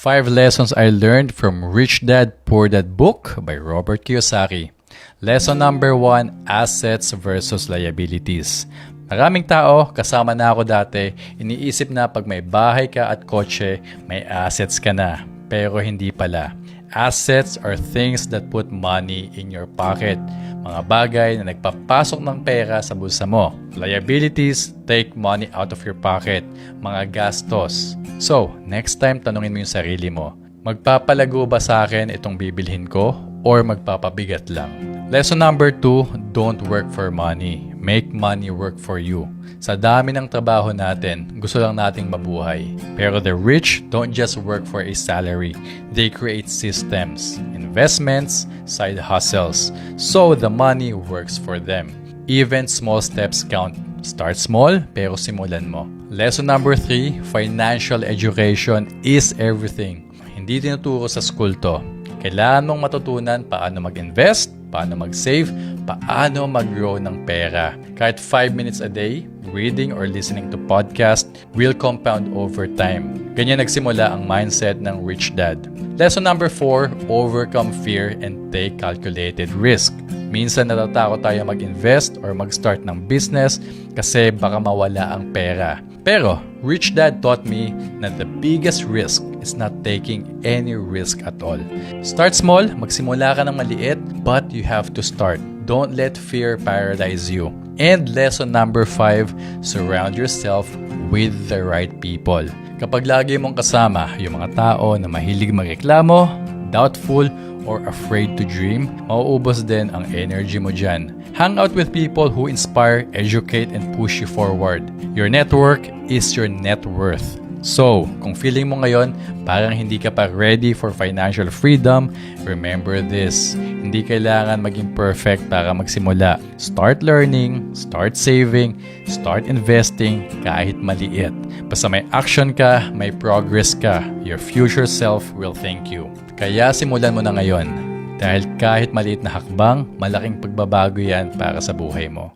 5 Lessons I Learned from Rich Dad, Poor Dad book by Robert Kiyosaki. Lesson number 1, Assets versus Liabilities. Maraming tao, kasama na ako dati, iniisip na pag may bahay ka at kotse, may assets ka na. Pero hindi pala. Assets are things that put money in your pocket. Mga bagay na nagpapasok ng pera sa bulsa mo. Liabilities take money out of your pocket. Mga gastos. So, next time tanungin mo yung sarili mo, magpapalago ba sa akin itong bibilhin ko or magpapabigat lang? Lesson number 2, don't work for money. Make money work for you. Sa dami ng trabaho natin, gusto lang nating mabuhay. Pero the rich don't just work for a salary. They create systems, investments, side hustles. So the money works for them. Even small steps count. Start small, pero simulan mo. Lesson number 3, financial education is everything. Hindi tinuturo sa school to. Kailangan mong matutunan paano mag-invest, paano mag-save, paano mag-grow ng pera. Kahit 5 minutes a day, reading or listening to podcast will compound over time. Ganyan nagsimula ang mindset ng Rich Dad. Lesson number 4, overcome fear and take calculated risk. Minsan natatakot tayo mag-invest or mag-start ng business kasi baka mawala ang pera. Pero, Rich Dad taught me na the biggest risk is not taking any risk at all. Start small, magsimula ka ng maliit, but you have to start. Don't let fear paralyze you. And lesson number 5, surround yourself with the right people. Kapag lagi mong kasama yung mga tao na mahilig magreklamo, doubtful, or afraid to dream, mauubos din ang energy mo dyan. Hang out with people who inspire, educate, and push you forward. Your network is your net worth. So, kung feeling mo ngayon parang hindi ka pa ready for financial freedom, remember this. Hindi kailangan maging perfect para magsimula. Start learning, start saving, start investing kahit maliit. Basta may action ka, may progress ka, your future self will thank you. Kaya simulan mo na ngayon. Dahil kahit maliit na hakbang, malaking pagbabago yan para sa buhay mo.